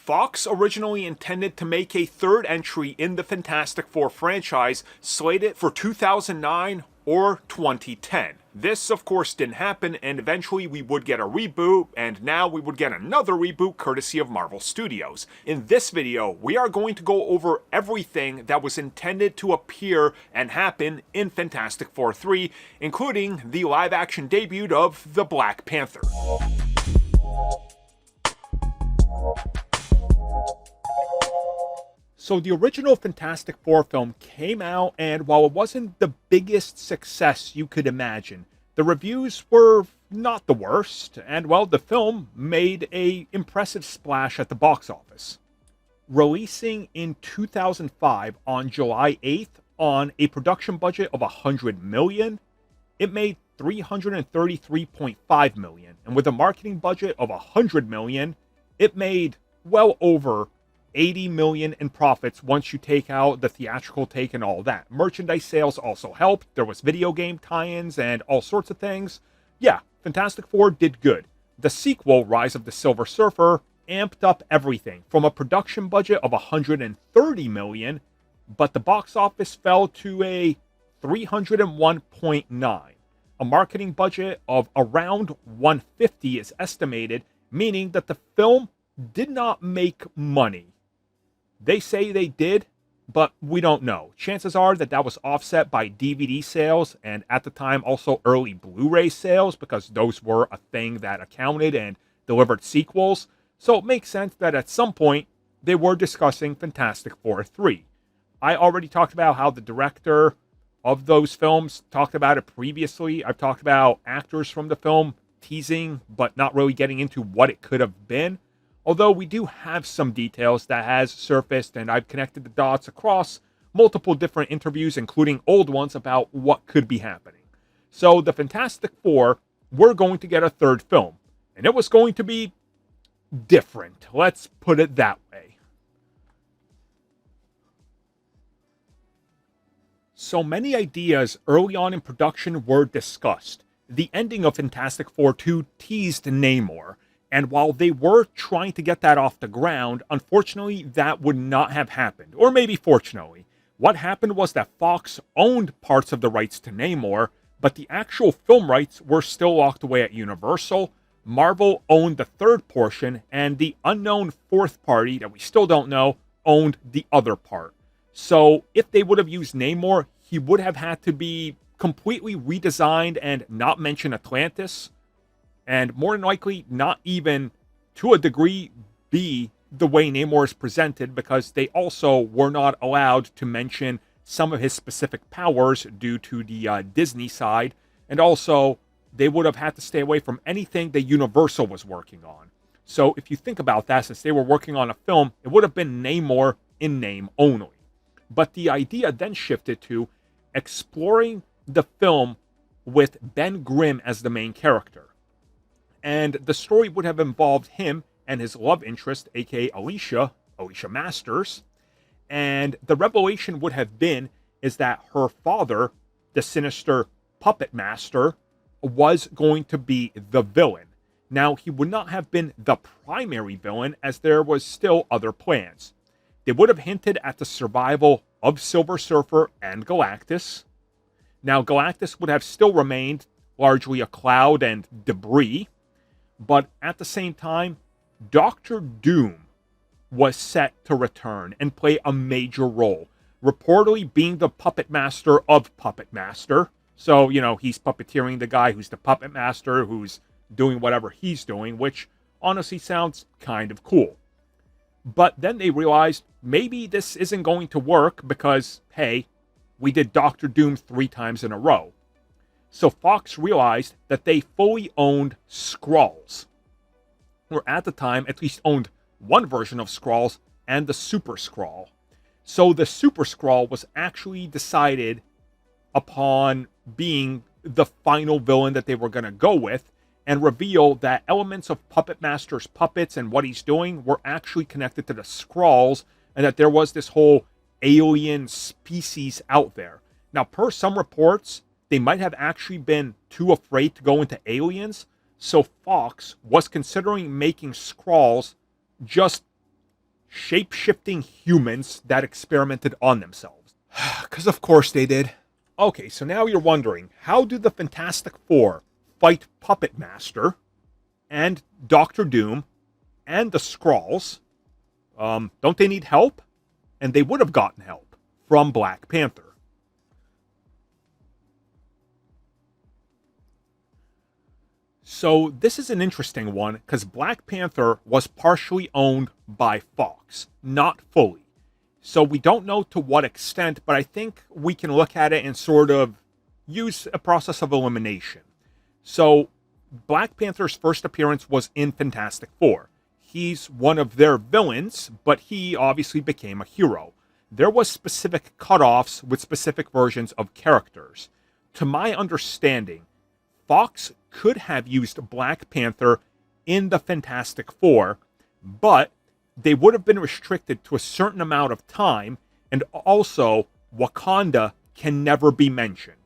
Fox originally intended to make a third entry in the Fantastic Four franchise, slated for 2009 or 2010. This, of course, didn't happen, and eventually we would get a reboot, and now we would get another reboot courtesy of Marvel Studios. In this video, we are going to go over everything that was intended to appear and happen in Fantastic Four 3, including the live-action debut of the Black Panther. So the original Fantastic Four film came out, and while it wasn't the biggest success you could imagine, the reviews were not the worst, and well, the film made an impressive splash at the box office. Releasing in 2005 on July 8th on a production budget of $100 million, it made $333.5 million, and with a marketing budget of $100 million, it made well over $80 million in profits once you take out the theatrical take and all that. Merchandise sales also helped. There was video game tie-ins and all sorts of things. Yeah, Fantastic Four did good. The sequel, Rise of the Silver Surfer, amped up everything from a production budget of $130 million, but the box office fell to a $301.9. A marketing budget of around $150 is estimated, meaning that the film did not make money. They say they did, but we don't know. Chances are that was offset by DVD sales and at the time also early Blu-ray sales, because those were a thing that accounted and delivered sequels. So it makes sense that at some point they were discussing Fantastic Four 3. I already talked about how the director of those films talked about it previously. I've talked about actors from the film teasing, but not really getting into what it could have been. Although we do have some details that has surfaced, and I've connected the dots across multiple different interviews, including old ones, about what could be happening. So the Fantastic Four were going to get a third film, and it was going to be different. Let's put it that way. So many ideas early on in production were discussed. The ending of Fantastic Four 2 teased Namor, and while they were trying to get that off the ground, unfortunately, that would not have happened. Or maybe fortunately. What happened was that Fox owned parts of the rights to Namor, but the actual film rights were still locked away at Universal. Marvel owned the third portion, and the unknown fourth party that we still don't know owned the other part. So if they would have used Namor, he would have had to be completely redesigned and not mention Atlantis, and more than likely not even, to a degree, be the way Namor is presented, because they also were not allowed to mention some of his specific powers due to the Disney side, and also they would have had to stay away from anything that Universal was working on. So if you think about that, since they were working on a film, it would have been Namor in name only. But the idea then shifted to exploring the film with Ben Grimm as the main character. And the story would have involved him and his love interest, aka Alicia Masters. And the revelation would have been is that her father, the sinister puppet master, was going to be the villain. Now, he would not have been the primary villain, as there was still other plans. They would have hinted at the survival of Silver Surfer and Galactus. Now, Galactus would have still remained largely a cloud and debris, but at the same time, Doctor Doom was set to return and play a major role, reportedly being the puppet master of Puppet Master. So, he's puppeteering the guy who's the puppet master, who's doing whatever he's doing, which honestly sounds kind of cool. But then they realized maybe this isn't going to work because, hey, we did Doctor Doom 3 times in a row. So Fox realized that they fully owned Skrulls, or at the time at least owned one version of Skrulls and the Super Skrull. So the Super Skrull was actually decided upon being the final villain that they were going to go with, and reveal that elements of Puppet Master's puppets and what he's doing were actually connected to the Skrulls, and that there was this whole alien species out there. Now, per some reports, they might have actually been too afraid to go into aliens, so Fox was considering making Skrulls just shape-shifting humans that experimented on themselves. Because of course they did. Okay, so now you're wondering, how do the Fantastic Four fight Puppet Master and Doctor Doom and the Skrulls? Don't they need help? And they would have gotten help from Black Panther. So this is an interesting one because Black Panther was partially owned by Fox, not fully. So we don't know to what extent, but I think we can look at it and sort of use a process of elimination. So Black Panther's first appearance was in Fantastic Four. He's one of their villains, but he obviously became a hero. There was specific cutoffs with specific versions of characters. To my understanding, Fox could have used Black Panther in the Fantastic Four, but they would have been restricted to a certain amount of time, and also Wakanda can never be mentioned.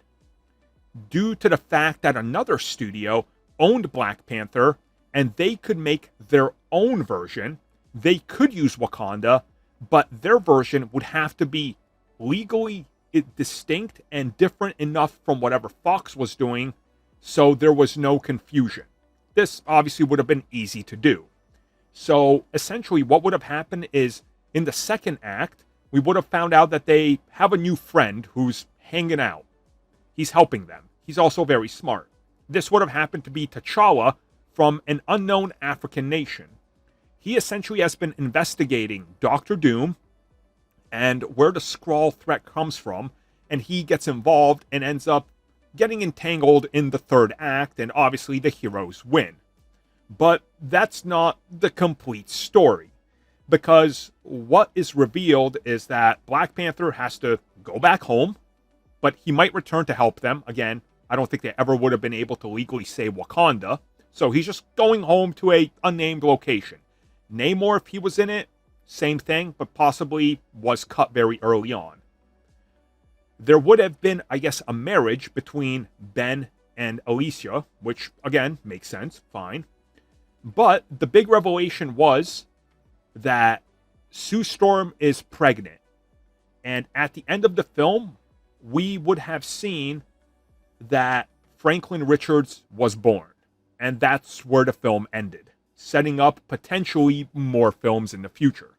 Due to the fact that another studio owned Black Panther, and they could make their own version, they could use Wakanda, but their version would have to be legally distinct and different enough from whatever Fox was doing, so there was no confusion. This obviously would have been easy to do. So essentially what would have happened is in the second act, we would have found out that they have a new friend who's hanging out. He's helping them. He's also very smart. This would have happened to be T'Challa from an unknown African nation. He essentially has been investigating Doctor Doom and where the Skrull threat comes from, and he gets involved and ends up getting entangled in the third act, and obviously the heroes win. But that's not the complete story, because what is revealed is that Black Panther has to go back home, but he might return to help them. Again, I don't think they ever would have been able to legally say Wakanda, so he's just going home to a unnamed location. Namor, if he was in it, same thing, but possibly was cut very early on. There would have been, I guess, a marriage between Ben and Alicia, which, again, makes sense, fine. But the big revelation was that Sue Storm is pregnant. And at the end of the film, we would have seen that Franklin Richards was born. And that's where the film ended, setting up potentially more films in the future.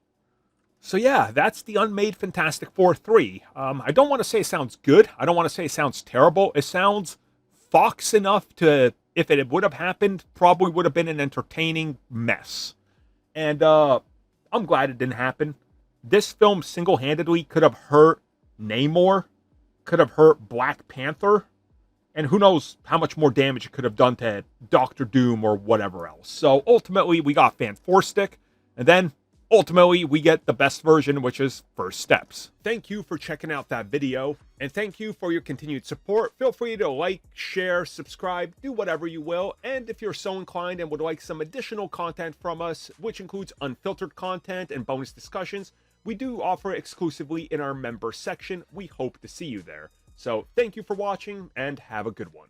So yeah, that's the unmade Fantastic Four 3. I don't want to say it sounds good. I don't want to say it sounds terrible. It sounds Fox enough to, if it would have happened, probably would have been an entertaining mess. And I'm glad it didn't happen. This film single-handedly could have hurt Namor, could have hurt Black Panther, and who knows how much more damage it could have done to Doctor Doom or whatever else. So ultimately, we got Fan-4-Stick, and then ultimately, we get the best version, which is First Steps. Thank you for checking out that video, and thank you for your continued support. Feel free to like, share, subscribe, do whatever you will, and if you're so inclined and would like some additional content from us, which includes unfiltered content and bonus discussions, we do offer exclusively in our member section. We hope to see you there. So thank you for watching, and have a good one.